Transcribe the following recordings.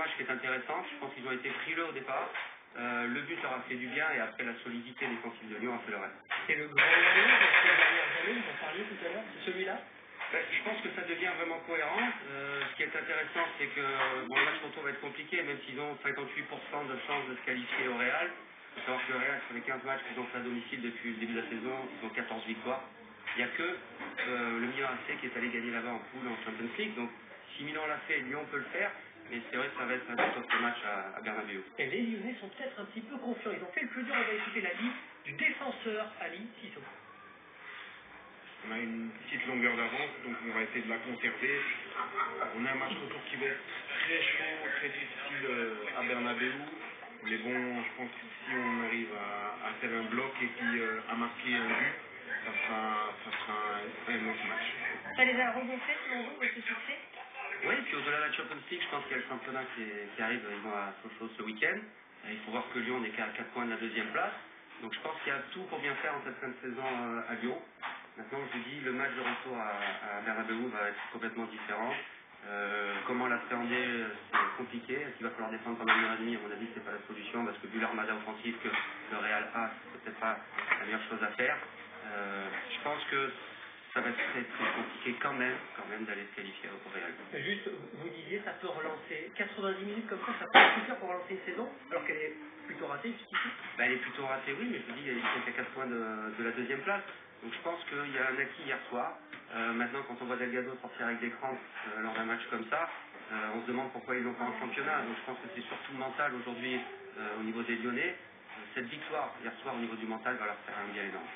match qui est intéressante. Je pense qu'ils ont été frileux au départ. Le but leur a fait du bien et après la solidité défensive de Lyon a fait le reste. C'est le grand jeu de ces dernières années, vous en parliez tout à l'heure, c'est celui-là? Je pense que ça devient vraiment cohérent. Ce qui est intéressant, c'est que bon, le match retour va être compliqué, même s'ils ont 58% de chances de se qualifier au Real. Il faut savoir que le Real, sur les 15 matchs qu'ils ont fait à domicile depuis le début de la saison, ils ont 14 victoires. Il n'y a que le Milan AC qui est allé gagner là-bas en poule en Champions League. Donc si Milan l'a fait, Lyon peut le faire. Mais c'est vrai que ça va être un autre match à Bernabéu. Et les Lyonnais sont peut-être un petit peu confiants. Ils ont fait le plus dur. On va écouter l'avis du défenseur Ali Sissoko. On a une petite longueur d'avance, donc on va essayer de la conserver. On a un match retour qui va être très chaud, très difficile à Bernabéu. Mais bon, je pense que si on arrive à faire un bloc et puis à marquer un but, ça sera un autre match. Ça les a regonflés selon vous, ce succès? Oui, puis au-delà de la Champions League, je pense qu'il y a le championnat qui arrive, ils vont à Sochaux ce week-end. Il faut voir que Lyon n'est qu'à 4 points de la deuxième place. Donc je pense qu'il y a tout pour bien faire en cette fin de saison à Lyon. Maintenant, je vous dis, le match de retour à Bernabéu va être complètement différent. Comment l'appréhender, c'est compliqué. Est-ce qu'il va falloir défendre pendant 1h30? À mon avis, c'est pas la solution, parce que vu l'armada offensive que le Real a, c'est peut-être pas la meilleure chose à faire. Je pense que ça va être très compliqué quand même d'aller se qualifier au Real. Juste, vous disiez, ça peut relancer 90 minutes comme ça peut suffire pour relancer une saison, alors qu'elle est plutôt ratée jusqu'ici. Elle est plutôt ratée, oui, mais je vous dis, ils sont qu'à 4 points de la deuxième place. Donc je pense qu'il y a un acquis hier soir. Maintenant, quand on voit Delgado sortir avec des crampes lors d'un match comme ça, on se demande pourquoi ils l'ont pas en championnat. Donc je pense que c'est surtout mental aujourd'hui au niveau des Lyonnais. Cette victoire hier soir au niveau du mental va leur faire un bien énorme.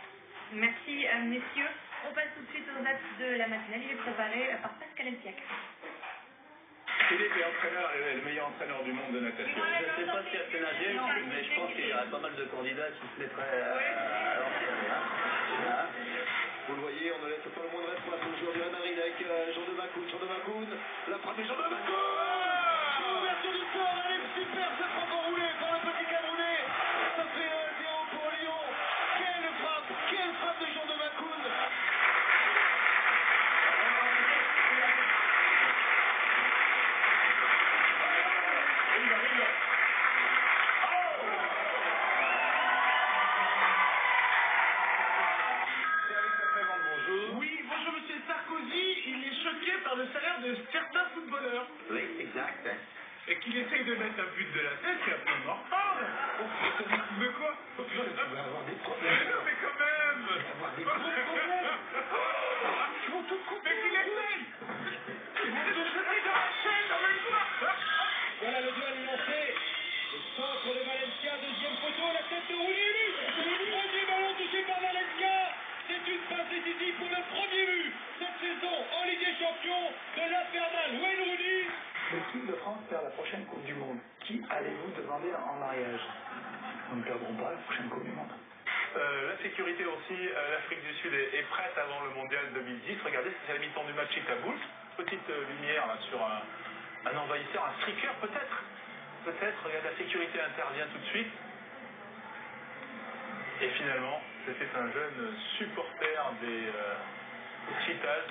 Merci messieurs. On passe tout de suite aux dates de la matinale. Il est préparé par Pascal Elsiac. Philippe est le meilleur entraîneur du monde de natation. Je ne sais pas si elle fait nager, mais je pense qu'il y a pas mal de candidats qui se mettraient à l'entraînement. Vous le voyez, on ne laisse pas le moindre espace au joueur de la Marine avec Jean de Macoun. La frappe de Jean de Macoun. L'ouverture du score, elle est super, cette frappe enroulée par le petit Camerounais. Ça fait 1-0 pour Lyon. Quelle frappe de Jean de Macoun. Oui, bonjour monsieur Sarkozy, il est choqué par le salaire de certains footballeurs. Oui, exact. Et qu'il essaye de mettre un but de la tête et après on en reparle. De quoi? Tu vas avoir des problèmes. Non mais quand même. Tu vas avoir des gros problèmes. Ils vont tout couper. Mais qu'il essaye. Ils vont te jeter dans la chaîne avec toi. Voilà le duel lancé. Le centre de Valencia, deuxième poteau, la tête de Roulini. Le premier ballon touché par Valencia. C'est une passe décisive pour le premier but cette saison en Ligue des Champions de l'infernal Wayne Rooney. L'équipe de France perd la prochaine Coupe du Monde. Qui allez-vous demander en mariage? Nous ne perdrons pas la prochaine Coupe du Monde. La sécurité aussi, l'Afrique du Sud est prête avant le mondial 2010. Regardez, c'est la mi-temps du match à Kaboul. Petite lumière là, sur un envahisseur, un striker peut-être. Peut-être, regarde, la sécurité intervient tout de suite. Et finalement, c'était un jeune supporter des Cheetahs.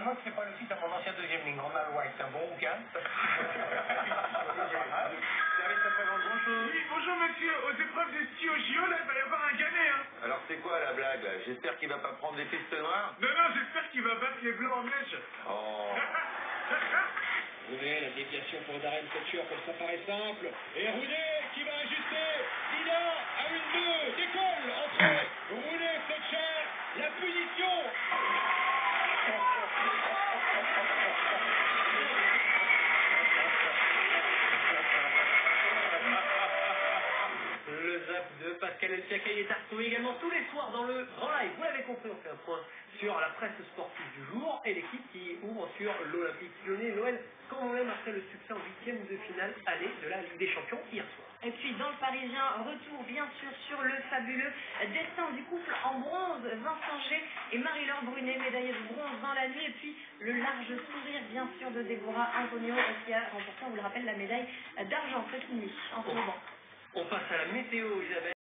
Moi, c'est pas le site à mon ancien deuxième ligne. Ronald White, un bon bouquin. Oui, bonjour monsieur, aux épreuves de ski au JO, là, il va y avoir un Ghanéen. Alors c'est quoi la blague là? J'espère qu'il va pas prendre des pistes noires. Non, j'espère qu'il va battre les bleus en neige. Oh. Rooney, la déviation pour Darren Fletcher, comme ça paraît simple. Et Rooney qui va ajuster. Dina à 1-2, décolle entre Rooney et Fletcher. La punition. Le zap de Pascal Elsiac est à retrouver également tous les soirs dans le Grand Live. Vous l'avez compris, on fait un point sur la presse sportive du jour et l'équipe qui ouvre sur l'Olympique Lyonnais. Noël, quand même après le succès en huitième de finale aller de la Ligue des Champions hier soir. Et puis dans le Parisien, retour bien sûr sur le fabuleux destin du couple en bronze, Vincent G et Marie-Laure Brunet, médaillée de bronze dans la nuit. Et puis le large sourire bien sûr de Deborah Antonio qui a remporté, on vous le rappelle, la médaille d'argent cette nuit en ce moment. On passe à la météo, Isabelle.